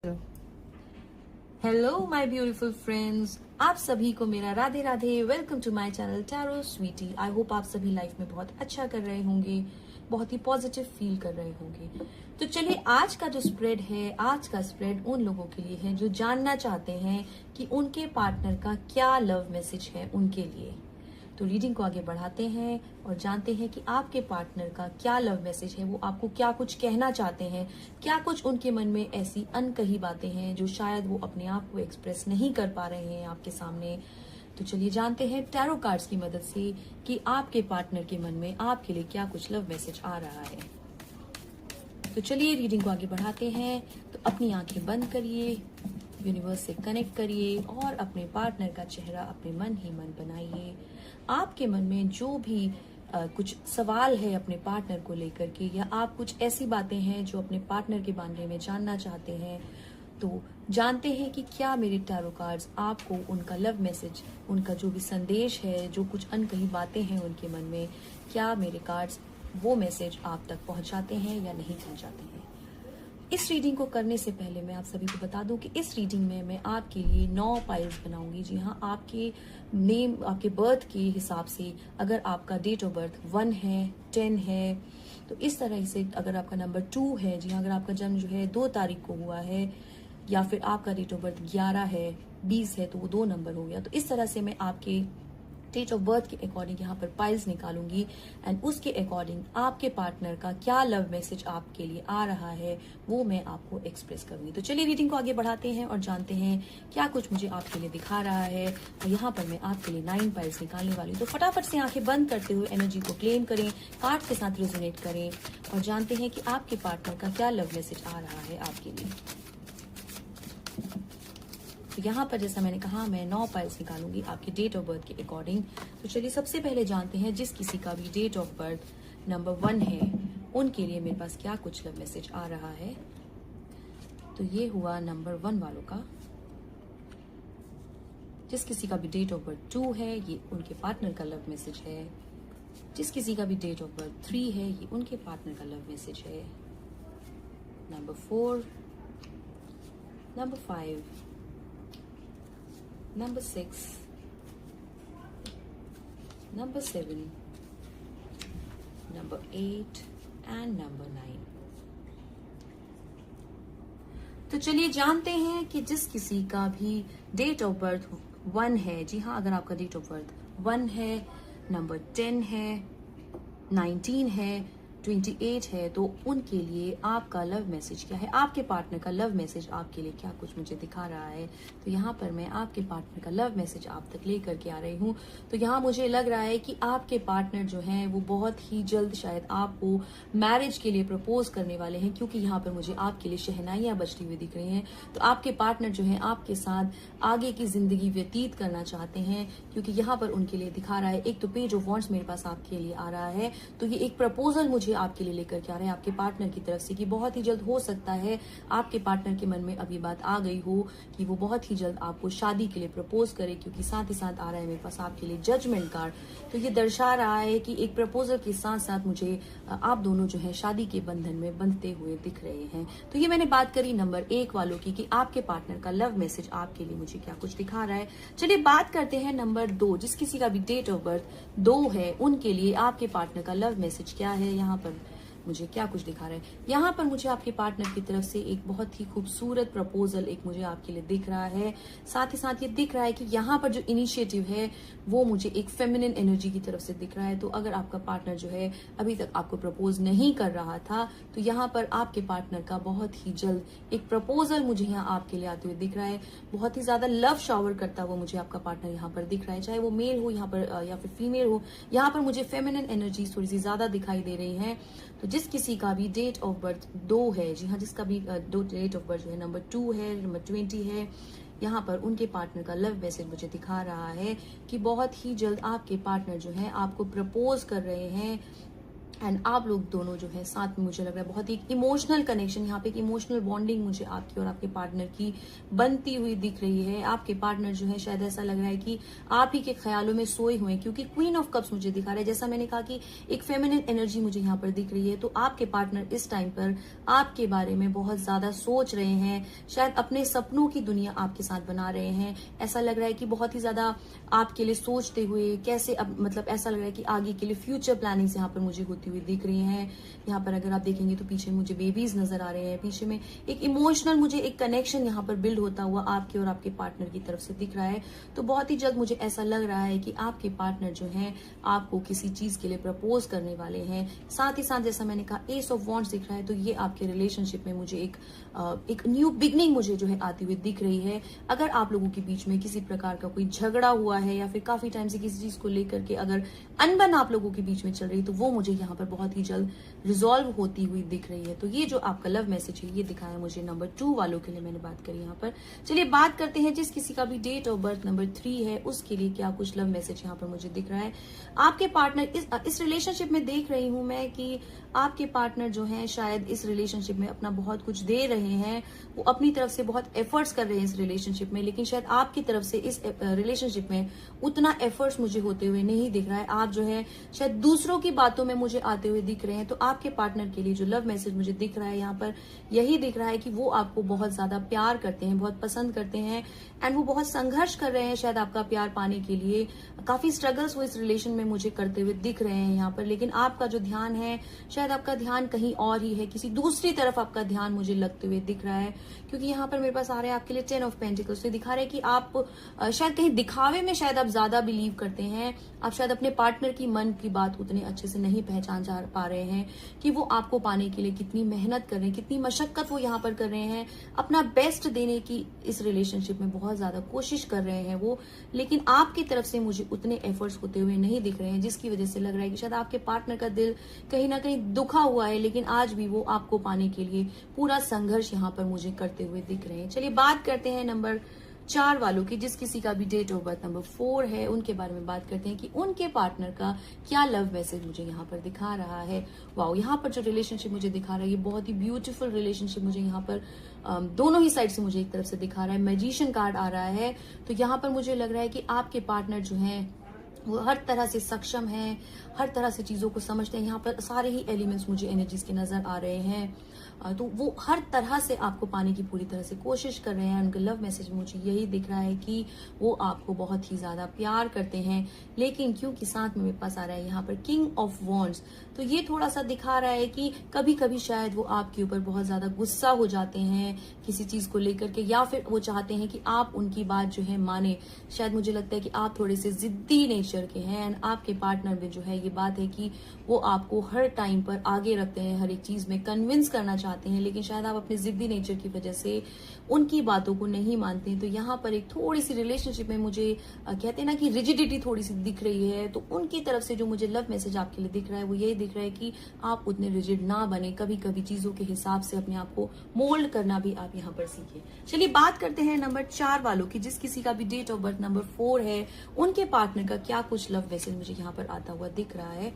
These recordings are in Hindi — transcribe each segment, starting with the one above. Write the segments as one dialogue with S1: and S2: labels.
S1: हेलो माय ब्यूटीफुल फ्रेंड्स, आप सभी को मेरा Radhe Radhe. Welcome to my channel Tarot Sweetie. I hope आप सभी लाइफ में बहुत अच्छा कर रहे होंगे, बहुत ही पॉजिटिव फील कर रहे होंगे। तो चलिए, आज का जो स्प्रेड है, आज का स्प्रेड उन लोगों के लिए है जो जानना चाहते हैं कि उनके पार्टनर का क्या लव मैसेज है उनके लिए। तो रीडिंग को आगे बढ़ाते हैं और जानते हैं कि आपके पार्टनर का क्या लव मैसेज है, वो आपको क्या कुछ कहना चाहते हैं, क्या कुछ उनके मन में ऐसी अनकही बातें हैं जो शायद वो अपने आप को एक्सप्रेस नहीं कर पा रहे हैं आपके सामने। तो चलिए जानते हैं टैरो कार्ड्स की मदद से कि आपके पार्टनर के मन में आपके लिए क्या कुछ लव मैसेज आ रहा है। तो चलिए रीडिंग को आगे बढ़ाते हैं। तो अपनी आंखें बंद करिए, यूनिवर्स से कनेक्ट करिए और अपने पार्टनर का चेहरा अपने मन ही मन बनाइए। आपके मन में जो भी कुछ सवाल है अपने पार्टनर को लेकर के, या आप कुछ ऐसी बातें हैं जो अपने पार्टनर के बारे में जानना चाहते हैं, तो जानते हैं कि क्या मेरे टैरो कार्ड्स आपको उनका लव मैसेज, उनका जो भी संदेश है, जो कुछ अनकही बातें हैं उनके मन में, क्या मेरे कार्ड्स वो मैसेज आप तक पहुंचाते हैं या नहीं पहुंचाते हैं। इस रीडिंग को करने से पहले मैं आप सभी को बता दूं कि इस रीडिंग में मैं आपके लिए 9 पाइल्स बनाऊंगी। जी हाँ, आपके नेम, आपके बर्थ के हिसाब से, अगर आपका डेट ऑफ बर्थ 1 है, 10 है, तो इस तरह से अगर आपका नंबर 2 है, जी हाँ, अगर आपका जन्म जो है 2 तारीख को हुआ है, या फिर आपका डेट ऑफ बर्थ 11 है, 20 है, तो वो 2 नंबर हो गया। तो इस तरह से मैं आपके डेट ऑफ बर्थ के अकॉर्डिंग यहाँ पर पाइल्स निकालूंगी एंड उसके अकॉर्डिंग आपके पार्टनर का क्या लव मैसेज आपके लिए आ रहा है वो मैं आपको एक्सप्रेस करूंगी। तो चलिए रीडिंग को आगे बढ़ाते हैं और जानते हैं क्या कुछ मुझे आपके लिए दिखा रहा है। और यहाँ पर मैं आपके लिए 9 पाइल्स निकालने वाली हूँ। तो फटाफट से आंखें बंद करते हुए एनर्जी को क्लेम करें, कार्ड के साथ रेजोनेट करें और जानते हैं कि आपके पार्टनर का क्या लव मैसेज आ रहा है आपके लिए। तो यहाँ पर जैसा मैंने कहा, मैं 9 पाइल्स निकालूंगी आपके डेट ऑफ बर्थ के अकॉर्डिंग। तो चलिए सबसे पहले जानते हैं जिस किसी का भी डेट ऑफ बर्थ नंबर 1 है उनके लिए मेरे पास क्या कुछ लव मैसेज आ रहा है। तो ये हुआ नंबर 1 वालों का। जिस किसी का भी डेट ऑफ बर्थ 2 है, ये उनके पार्टनर का लव मैसेज है। जिस किसी का भी डेट ऑफ बर्थ 3 है, ये उनके पार्टनर का लव मैसेज है। Number 4, number 5, number 6, number 7, number 8 and number 9। तो चलिए जानते हैं कि जिस किसी का भी डेट ऑफ बर्थ 1 है, जी हाँ, अगर आपका डेट ऑफ बर्थ 1 है, नंबर 10 है, 19 है, 28 है, तो उनके लिए आपका लव मैसेज क्या है, आपके पार्टनर का लव मैसेज आपके लिए क्या कुछ मुझे दिखा रहा है। तो यहाँ पर मैं आपके पार्टनर का लव मैसेज आप तक लेकर के आ रही हूँ। तो यहाँ मुझे लग रहा है कि आपके पार्टनर जो हैं वो बहुत ही जल्द शायद आपको मैरिज के लिए प्रपोज करने वाले हैं, क्योंकि यहाँ पर मुझे आपके लिए शहनाइयाँ बजती हुई दिख रही हैं। तो आपके पार्टनर जो है आपके साथ आगे की जिंदगी व्यतीत करना चाहते हैं, क्योंकि यहाँ पर उनके लिए दिखा रहा है, एक तो पेज ऑफ वॉन्ड्स मेरे पास आपके लिए आ रहा है। तो ये एक प्रपोजल मुझे आपके लिए लेकर के आ रहे हैं आपके पार्टनर की तरफ से, कि बहुत ही जल्द हो सकता है आपके पार्टनर के मन में अभी बात आ गई हो कि वो बहुत ही जल्द आपको शादी के लिए प्रपोज करे, क्योंकि साथ ही साथ आ रहा है मेरे पास आपके लिए जजमेंट कार्ड। तो ये दर्शा रहा है कि एक प्रपोजल के साथ साथ मुझे आप दोनों जो है शादी के बंधन में बंधते हुए दिख रहे हैं। तो ये मैंने बात करी नंबर 1 वालों की कि आपके पार्टनर का लव मैसेज आपके लिए मुझे क्या कुछ दिखा रहा है। चलिए बात करते हैं नंबर 2, जिस किसी का भी डेट ऑफ बर्थ 2 है उनके लिए आपके पार्टनर का लव मैसेज क्या है, यहाँ पर मुझे क्या कुछ दिखा रहा है। यहाँ पर मुझे आपके पार्टनर की तरफ से एक बहुत ही खूबसूरत प्रपोजल एक मुझे आपके लिए दिख रहा है। साथ ही साथ ये दिख रहा है कि यहाँ पर जो इनिशिएटिव है वो मुझे एक फेमिनिन एनर्जी की तरफ से दिख रहा है। तो अगर आपका पार्टनर जो है अभी तक आपको प्रपोज नहीं कर रहा था, तो यहाँ पर आपके पार्टनर का बहुत ही जल्द एक प्रपोजल मुझे यहाँ आपके लिए आते हुए दिख रहा है। बहुत ही ज्यादा लव शावर करता हुआ मुझे आपका पार्टनर यहाँ पर दिख रहा है, चाहे वो मेल हो यहाँ पर या फिर फीमेल हो। यहाँ पर मुझे फेमिनिन एनर्जी थोड़ी सी ज्यादा दिखाई दे रही है। तो जिस किसी का भी डेट ऑफ बर्थ 2 है, जी हाँ, जिसका भी डेट ऑफ बर्थ जो है नंबर 2 है, नंबर 20 है, यहाँ पर उनके पार्टनर का लव मैसेज मुझे दिखा रहा है कि बहुत ही जल्द आपके पार्टनर जो है आपको प्रपोज कर रहे हैं एंड आप लोग दोनों जो है साथ में, मुझे लग रहा है बहुत ही इमोशनल कनेक्शन, यहाँ पे एक इमोशनल बॉन्डिंग मुझे आपकी और आपके पार्टनर की बनती हुई दिख रही है। आपके पार्टनर जो है शायद ऐसा लग रहा है कि आप ही के ख्यालों में सोए हुए हैं, क्योंकि क्वीन ऑफ कप्स मुझे दिखा रहा है। जैसा मैंने कहा कि एक फेमिनिन एनर्जी मुझे यहाँ पर दिख रही है, तो आपके पार्टनर इस टाइम पर आपके बारे में बहुत ज्यादा सोच रहे हैं, शायद अपने सपनों की दुनिया आपके साथ बना रहे हैं। ऐसा लग रहा है कि बहुत ही ज्यादा आपके लिए सोचते हुए, कैसे अब मतलब ऐसा लग रहा है कि आगे के लिए फ्यूचर प्लानिंग्स यहाँ पर मुझे होती हुई दिख रही हैं। यहाँ पर अगर आप देखेंगे तो पीछे मुझे बेबीज नजर आ रहे हैं, पीछे में एक इमोशनल मुझे एक कनेक्शन यहाँ पर बिल्ड होता हुआ आपके और आपके पार्टनर की तरफ से दिख रहा है। तो बहुत ही जल्द मुझे ऐसा लग रहा है कि आपके पार्टनर जो है आपको किसी चीज के लिए प्रपोज करने वाले हैं। साथ ही साथ जैसा मैंने कहा एस ऑफ वॉन्ड्स दिख रहा है, तो ये आपके रिलेशनशिप में मुझे एक न्यू बिगनिंग मुझे जो है आती हुई दिख रही है। अगर आप लोगों के बीच में किसी प्रकार का कोई झगड़ा हुआ है या फिर काफी टाइम से किसी चीज को लेकर के अगर अनबन आप लोगों के बीच में चल रही है, तो वो मुझे यहाँ पर बहुत ही जल्द रिजॉल्व होती हुई दिख रही है। तो ये जो आपका लव मैसेज है ये दिखाया मुझे नंबर 2 वालों के लिए, मैंने बात करी यहाँ पर। चलिए बात करते हैं जिस किसी का भी डेट ऑफ बर्थ नंबर 3 है उसके लिए क्या कुछ लव मैसेज यहाँ पर मुझे दिख रहा है। आपके पार्टनर इस रिलेशनशिप में देख रही हूं मैं कि आपके पार्टनर जो है शायद इस रिलेशनशिप में अपना बहुत कुछ दे रहे हैं, वो अपनी तरफ से बहुत एफर्ट्स कर रहे हैं इस रिलेशनशिप में, लेकिन शायद आपकी तरफ से इस रिलेशनशिप में उतना एफर्ट्स मुझे होते हुए नहीं दिख रहा है। आप जो है शायद दूसरों की बातों में मुझे आते हुए दिख रहे हैं। तो आपके पार्टनर के लिए जो लव मैसेज मुझे दिख रहा है यहाँ पर यही दिख रहा है कि वो आपको बहुत ज्यादा प्यार करते हैं, बहुत पसंद करते हैं, एंड वो बहुत संघर्ष कर रहे हैं शायद आपका प्यार पाने के लिए। काफी स्ट्रगल्स वो इस रिलेशन में मुझे करते हुए दिख रहे हैं यहाँ पर, लेकिन आपका जो ध्यान है शायद आपका ध्यान कहीं और ही है, किसी दूसरी तरफ आपका ध्यान मुझे लगते हुए दिख रहा है। क्योंकि यहाँ पर मेरे पास आ रहा है आपके लिए 10 ऑफ पेंटिकल्स, तो दिखा रहे हैं कि आप शायद कहीं दिखावे में शायद आप ज्यादा बिलीव करते हैं। आप शायद अपने पार्टनर की मन की बात उतने अच्छे से नहीं पहचान जा पा रहे हैं कि वो आपको पाने के लिए कितनी मेहनत कर रहे हैं, कितनी मशक्कत वो यहाँ पर कर रहे हैं, अपना बेस्ट देने की इस रिलेशनशिप में बहुत ज्यादा कोशिश कर रहे हैं वो, लेकिन आपकी तरफ से मुझे उतने एफर्ट्स होते हुए नहीं दिख रहे हैं, जिसकी वजह से लग रहा है कि शायद आपके पार्टनर का दिल कहीं ना कहीं दुखा हुआ है, लेकिन आज भी वो आपको पाने के लिए पूरा संघर्ष यहाँ पर मुझे करते हुए दिख रहे हैं। चलिए बात करते हैं नंबर 4 वालों की, जिस किसी का भी डेट ऑफ बर्थ नंबर 4 है उनके बारे में बात करते हैं कि उनके पार्टनर का क्या लव मैसेज मुझे यहाँ पर दिखा रहा है। वाओ, यहाँ पर जो रिलेशनशिप मुझे दिखा रहा है ये बहुत ही ब्यूटीफुल रिलेशनशिप मुझे यहाँ पर दोनों ही साइड से मुझे एक तरफ से दिखा रहा है। मैजिशियन कार्ड आ रहा है, तो यहाँ पर मुझे लग रहा है कि आपके पार्टनर जो है वो हर तरह से सक्षम है, हर तरह से चीजों को समझते हैं। यहाँ पर सारे ही एलिमेंट्स मुझे एनर्जीज के नजर आ रहे हैं, तो वो हर तरह से आपको पाने की पूरी तरह से कोशिश कर रहे हैं। उनका लव मैसेज मुझे यही दिख रहा है कि वो आपको बहुत ही ज्यादा प्यार करते हैं, लेकिन क्योंकि साथ में मेरे पास आ रहा है यहाँ पर किंग ऑफ वॉन्ड्स, तो ये थोड़ा सा दिखा रहा है कि कभी कभी शायद वो आपके ऊपर बहुत ज्यादा गुस्सा हो जाते हैं किसी चीज को लेकर के, या फिर वो चाहते हैं कि आप उनकी बात जो है माने। शायद मुझे लगता है कि आप थोड़े से जिद्दी नेचर के हैं, एंड आपके पार्टनर में जो है ये बात है कि वो आपको हर टाइम पर आगे रखते हैं, हर एक चीज में कन्विंस करना चाहते हैं, लेकिन शायद आप अपने जिद्दी नेचर की वजह से उनकी बातों को नहीं मानते हैं। तो यहाँ पर एक थोड़ी सी रिलेशनशिप में मुझे कहते हैं ना कि रिजिडिटी थोड़ी सी दिख रही है। तो उनकी तरफ से जो मुझे लव मैसेज आपके लिए दिख रहा है वो यही दिख रहा है कि आप उतने रिजिड ना बने, कभी कभी चीजों के हिसाब से अपने आप को मोल्ड करना भी आप यहाँ पर सीखिए। चलिए बात करते हैं नंबर 4 वालों की, जिस किसी का भी डेट ऑफ बर्थ नंबर 4 है उनके पार्टनर का क्या कुछ लव मैसेज मुझे यहाँ पर आता हुआ दिख रहा है।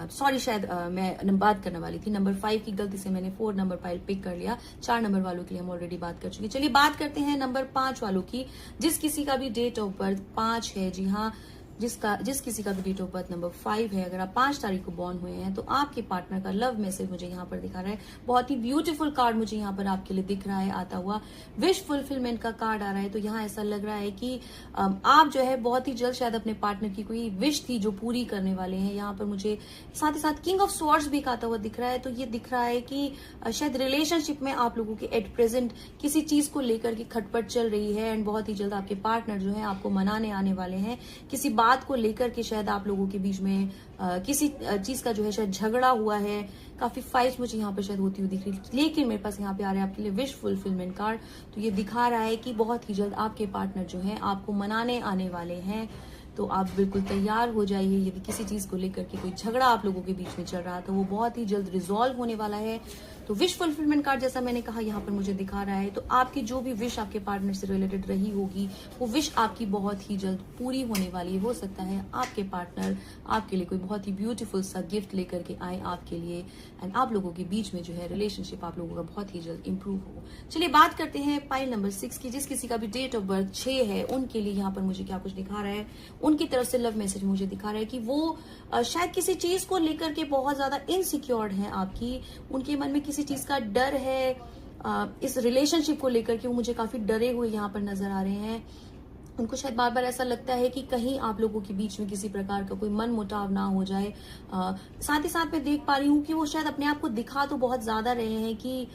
S1: सॉरी, शायद मैं बात करने वाली थी नंबर 5 की, गलती से मैंने 4 नंबर फाइल पिक कर लिया। 4 नंबर वालों के लिए हम ऑलरेडी बात कर चुके हैं। चलिए बात करते हैं नंबर 5 वालों की, जिस किसी का भी डेट ऑफ बर्थ 5 है। जी हाँ, जिस किसी का भी डेट ऑफ बर्थ नंबर 5 है, अगर आप 5 तारीख को बॉर्न हुए हैं तो आपके पार्टनर का लव मैसेज मुझे यहाँ पर दिखा रहा है। बहुत ही ब्यूटीफुल कार्ड मुझे यहाँ पर आपके लिए दिख रहा है आता हुआ, विश फुलफिलमेंट का कार्ड आ रहा है। तो यहाँ ऐसा लग रहा है कि आप जो है बहुत ही जल्द शायद अपने पार्टनर की कोई विश थी जो पूरी करने वाले हैं। यहाँ पर मुझे साथ ही साथ किंग ऑफ स्वॉर्ड्स भी आता हुआ दिख रहा है। तो ये दिख रहा है कि शायद रिलेशनशिप में आप लोगों के एट प्रेजेंट किसी चीज को लेकर के खटपट चल रही है, एंड बहुत ही जल्द आपके पार्टनर जो है आपको मनाने आने वाले हैं। किसी बात को लेकर के शायद आप लोगों के बीच में किसी चीज का जो है शायद झगड़ा हुआ है, काफी फाइट मुझे यहाँ पर शायद होती हुई दिख रही है। लेकिन मेरे पास यहाँ पे आ रहा है आपके लिए विश फुलफिलमेंट कार्ड, तो ये दिखा रहा है कि बहुत ही जल्द आपके पार्टनर जो है आपको मनाने आने वाले हैं। तो आप बिल्कुल तैयार हो जाइए। यदि किसी चीज को लेकर के कोई झगड़ा आप लोगों के बीच में चल रहा है तो वो बहुत ही जल्द रिजॉल्व होने वाला है। तो विश फुलफिलमेंट कार्ड जैसा मैंने कहा यहाँ पर मुझे दिखा रहा है, तो आपकी जो भी विश आपके पार्टनर से रिलेटेड रही होगी वो विश आपकी बहुत ही जल्द पूरी होने वाली हो सकता है आपके पार्टनर आपके लिए कोई बहुत ही ब्यूटीफुल सा गिफ्ट लेकर के आए आपके लिए, एंड आप लोगों के बीच में जो है रिलेशनशिप आप लोगों का बहुत ही जल्द इंप्रूव हो। चलिए बात करते हैं पाइल नंबर 6 की। जिस किसी का भी डेट ऑफ बर्थ 6 है उनके लिए यहाँ पर मुझे क्या कुछ दिखा रहा है, उनकी तरफ से लव मैसेज मुझे दिखा रहा है कि वो शायद किसी चीज को लेकर के बहुत ज्यादा इनसिक्योर्ड है आपकी, उनके मन में किसी चीज का डर है, इस रिलेशनशिप को लेकर के वो मुझे काफी डरे हुए यहाँ पर नजर आ रहे हैं। उनको शायद बार बार ऐसा लगता है कि कहीं आप लोगों के बीच में किसी प्रकार का कोई मन मुटाव ना हो जाए। साथ ही साथ मैं देख पा रही हूँ कि वो शायद अपने आप को दिखा तो बहुत ज्यादा रहे हैं कि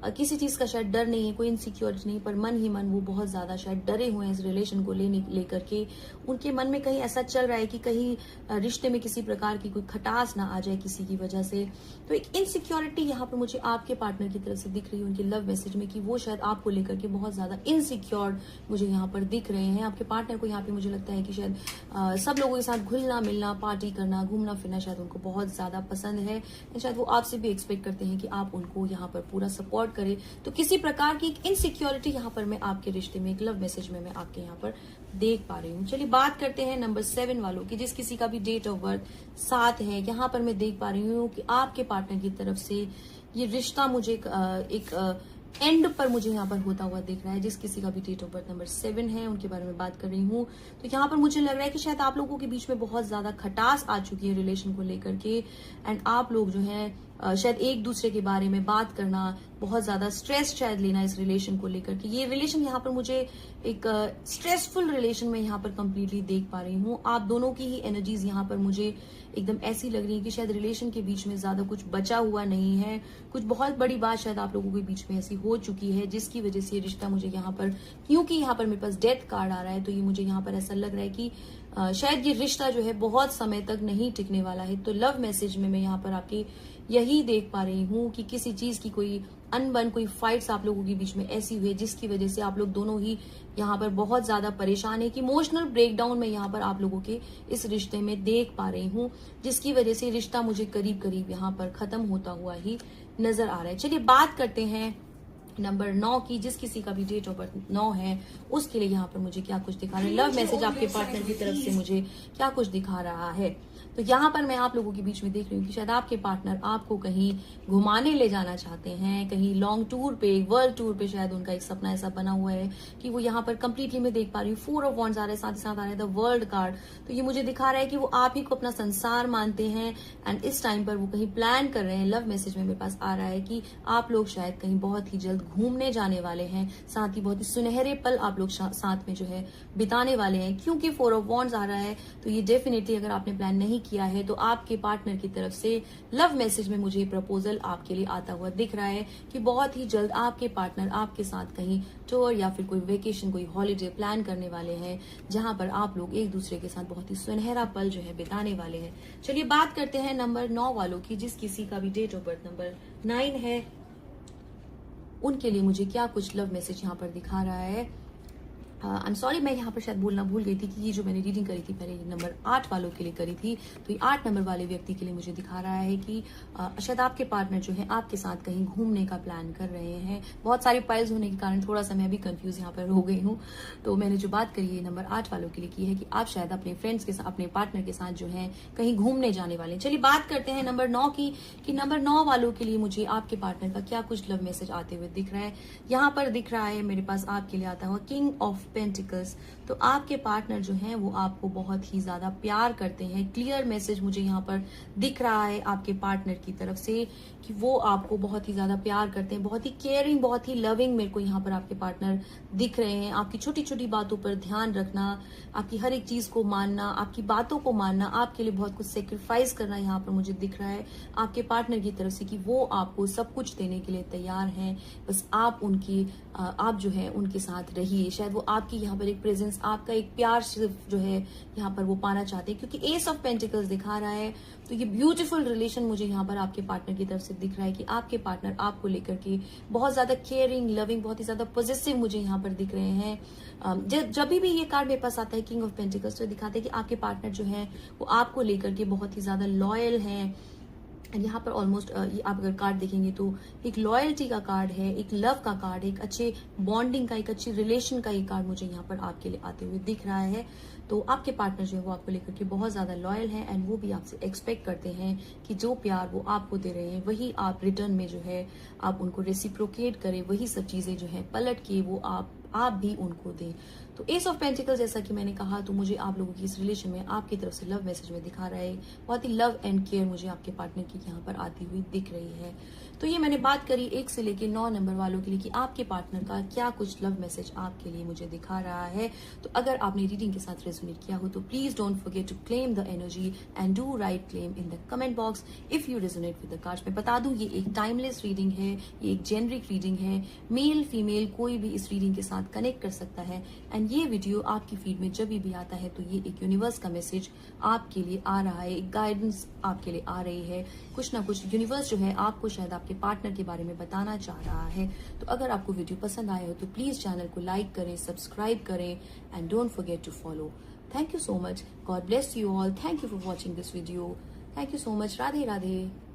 S1: किसी चीज का शायद डर नहीं है, कोई इनसिक्योरिटी नहीं, पर मन ही मन वो बहुत ज्यादा शायद डरे हुए हैं इस रिलेशन को लेकर के। उनके मन में कहीं ऐसा चल रहा है कि कहीं रिश्ते में किसी प्रकार की कोई खटास ना आ जाए किसी की वजह से। तो एक इनसिक्योरिटी यहाँ पर मुझे आपके पार्टनर की तरफ से दिख रही है उनके लव मैसेज में, कि वो शायद आपको लेकर के बहुत ज्यादा इनसिक्योर्ड मुझे यहाँ पर दिख रहे हैं। आपके पार्टनर को यहाँ पे मुझे लगता है कि शायद सब लोगों के साथ घुलना मिलना, पार्टी करना, घूमना फिरना शायद उनको बहुत ज्यादा पसंद है। शायद वो आपसे भी एक्सपेक्ट करते हैं कि आप उनको यहाँ पर पूरा सपोर्ट करे। तो किसी प्रकार की इनसिक्योरिटी यहाँ पर मैं आपके रिश्ते में एक लव मैसेज में मैं आपके यहाँ पर देख पा रही हूँ। चलिए बात करते हैं नंबर 7 वालों की। जिस किसी का भी डेट ऑफ बर्थ 7 है, यहाँ पर मैं देख पा रही हूँ कि आपके पार्टनर की तरफ से ये रिश्ता मुझे एक एंड पर मुझे यहाँ पर होता हुआ दिख रहा है। जिस किसी का भी डेट ऑफ बर्थ नंबर 7 है उनके बारे में बात कर रही हूँ, तो यहाँ पर मुझे लग रहा है कि शायद आप लोगों के बीच में बहुत ज्यादा खटास आ चुकी है रिलेशन को लेकर के, एंड आप लोग जो है शायद एक दूसरे के बारे में बात करना, बहुत ज्यादा स्ट्रेस शायद लेना इस रिलेशन को लेकर के। ये रिलेशन यहाँ पर मुझे एक स्ट्रेसफुल रिलेशन में यहाँ पर कंप्लीटली देख पा रही हूँ। आप दोनों की ही एनर्जीज यहाँ पर मुझे एकदम ऐसी लग रही है कि शायद रिलेशन के बीच में ज्यादा कुछ बचा हुआ नहीं है, कुछ बहुत बड़ी बात शायद आप लोगों के बीच में ऐसी हो चुकी है जिसकी वजह से ये रिश्ता मुझे यहाँ पर, क्योंकि यहाँ पर मेरे पास डेथ कार्ड आ रहा है, तो ये मुझे यहाँ पर ऐसा लग रहा है कि शायद ये रिश्ता जो है बहुत समय तक नहीं टिकने वाला है। तो लव मैसेज में मैं यहाँ पर आपकी यही देख पा रही हूँ कि किसी चीज की कोई अनबन, कोई फाइट्स आप लोगों के बीच में ऐसी हुई जिसकी वजह से आप लोग दोनों ही यहाँ पर बहुत ज्यादा परेशान है, कि इमोशनल ब्रेकडाउन में यहाँ पर आप लोगों के इस रिश्ते में देख पा रही हूँ, जिसकी वजह से रिश्ता मुझे करीब करीब यहाँ पर खत्म होता हुआ ही नजर आ रहा है। चलिए बात करते हैं नंबर 9 की। जिस किसी का भी डेट ऑफ बर्थ 9 है उसके लिए यहाँ पर मुझे क्या कुछ दिखा रहा है, लव मैसेज आपके पार्टनर की तरफ से मुझे क्या कुछ दिखा रहा है। तो यहाँ पर मैं आप लोगों के बीच में देख रही हूँ कि शायद आपके पार्टनर आपको कहीं घुमाने ले जाना चाहते हैं, कहीं लॉन्ग टूर पे, वर्ल्ड टूर पे, शायद उनका एक सपना ऐसा बना हुआ है कि वो यहाँ पर कंप्लीटली मैं देख पा रही हूँ 4 ऑफ वॉन्ड्स आ रहा है, साथ ही साथ आ रहा है द वर्ल्ड कार्ड। तो ये मुझे दिखा रहा है कि वो आप ही को अपना संसार मानते हैं, एंड इस टाइम पर वो कहीं प्लान कर रहे हैं। लव मैसेज में मेरे पास आ रहा है कि आप लोग शायद कहीं बहुत ही जल्द घूमने जाने वाले हैं, साथ ही बहुत ही सुनहरे पल आप लोग साथ में जो है बिताने वाले हैं। क्योंकि 4 ऑफ वॉन्ड्स आ रहा है तो ये डेफिनेटली अगर आपने प्लान नहीं किया है तो आपके पार्टनर की तरफ से लव मैसेज में मुझे प्रपोजल आपके लिए आता हुआ दिख रहा है कि बहुत ही जल्द आपके पार्टनर आपके साथ कहीं टूर या फिर कोई वेकेशन, कोई हॉलीडे प्लान करने वाले हैं, जहां पर आप लोग एक दूसरे के साथ बहुत ही सुनहरा पल जो है बिताने वाले हैं। चलिए बात करते हैं नंबर 9 वालों की। जिस किसी का भी डेट ऑफ बर्थ नंबर 9 है उनके लिए मुझे क्या कुछ लव मैसेज यहाँ पर दिखा रहा है। आई एम सॉरी, मैं यहाँ पर शायद बोलना भूल गई थी कि ये जो मैंने रीडिंग करी थी पहले नंबर 8 वालों के लिए करी थी, तो ये 8 नंबर वाले व्यक्ति के लिए मुझे दिखा रहा है कि शायद आपके पार्टनर जो है आपके साथ कहीं घूमने का प्लान कर रहे हैं। बहुत सारी फाइल्स होने के कारण थोड़ा सा मैं भी कंफ्यूज यहाँ पर हो गई हूँ, तो मैंने जो बात करी है नंबर 8 वालों के लिए की है कि आप शायद अपने फ्रेंड्स के साथ, अपने पार्टनर के साथ जो है कहीं घूमने जाने वाले हैं। चलिए बात करते हैं नंबर 9 की, कि नंबर 9 वालों के लिए मुझे आपके पार्टनर का क्या कुछ लव मैसेज आते हुए दिख रहा है। यहाँ पर दिख रहा है मेरे पास आपके लिए आता हुआ किंग ऑफ पेंटिकल्स। तो आपके पार्टनर जो हैं वो आपको बहुत ही ज्यादा प्यार करते हैं। क्लियर मैसेज मुझे यहाँ पर दिख रहा है आपके पार्टनर की तरफ से कि वो आपको बहुत ही ज्यादा प्यार करते हैं, बहुत ही केयरिंग, बहुत ही लविंग मेरे को यहाँ पर आपके पार्टनर दिख रहे हैं। आपकी छोटी छोटी बातों पर ध्यान रखना, आपकी हर एक चीज को मानना, आपकी बातों को मानना, आपके लिए बहुत कुछ सेक्रीफाइस करना यहाँ पर मुझे दिख रहा है आपके पार्टनर की तरफ से, कि वो आपको सब कुछ देने के लिए तैयार हैं। बस आप जो है उनके साथ रहिए। शायद वो आपकी यहाँ पर एक प्रेजेंस, आपका एक प्यार सिर्फ जो है यहाँ पर वो पाना चाहते हैं, क्योंकि एस ऑफ पेंटिकल्स दिखा रहा है। तो ये ब्यूटीफुल रिलेशन मुझे यहाँ पर आपके पार्टनर की तरफ से दिख रहा है कि आपके पार्टनर आपको लेकर के बहुत ज्यादा केयरिंग, लविंग, बहुत ही ज्यादा पॉजिटिव मुझे यहाँ पर दिख रहे हैं। जब भी ये कार्ड मेरे पास आता है किंग ऑफ पेंटिकल्स, तो दिखाते हैं कि आपके पार्टनर जो है वो आपको लेकर के बहुत ही ज्यादा लॉयल हैं, एंड यहाँ पर ऑलमोस्ट आप अगर कार्ड देखेंगे तो एक लॉयल्टी का कार्ड है, एक लव का कार्ड है, एक अच्छे बॉन्डिंग का, एक अच्छी रिलेशन का ये कार्ड मुझे यहाँ पर आपके लिए आते हुए दिख रहा है। तो आपके पार्टनर जो है वो आपको लेकर के बहुत ज्यादा लॉयल है एंड वो भी आपसे एक्सपेक्ट करते हैं कि जो प्यार वो आपको दे रहे हैं वही आप रिटर्न में जो है आप उनको रेसिप्रोकेट करें, वही सब चीजें जो है पलट के वो आप भी उनको दें। तो एस ऑफ पेंटिकल्स जैसा कि मैंने कहा, तो मुझे आप लोगों की इस रिलेशन में आपकी तरफ से लव मैसेज में दिखा रहा है, बहुत ही लव एंड केयर मुझे आपके पार्टनर की यहाँ पर आती हुई दिख रही है। तो ये मैंने बात करी 1 से लेके 9 नंबर वालों के लिए कि आपके पार्टनर का क्या कुछ लव मैसेज आपके लिए मुझे दिखा रहा है। तो अगर आपने रीडिंग के साथ रेजोनेट किया हो तो please don't forget to claim the energy and do right claim in the comment box if you resonate with the cards. मैं बता दूं ये एक टाइमलेस रीडिंग है, ये एक जेनरिक रीडिंग है, मेल फीमेल कोई भी इस रीडिंग के साथ कनेक्ट कर सकता है। एंड ये वीडियो आपकी फीड में जब भी आता है तो ये एक यूनिवर्स का मैसेज आपके लिए आ रहा है, एक गाइडेंस आपके लिए आ रही है, कुछ ना कुछ यूनिवर्स जो है आपको शायद आपके पार्टनर के बारे में बताना चाह रहा है। तो अगर आपको वीडियो पसंद आया हो तो प्लीज चैनल को लाइक करें, सब्सक्राइब करें and don't forget to follow. Thank you so much, God bless you all, thank you for watching this video, thank you so much, Radhe Radhe.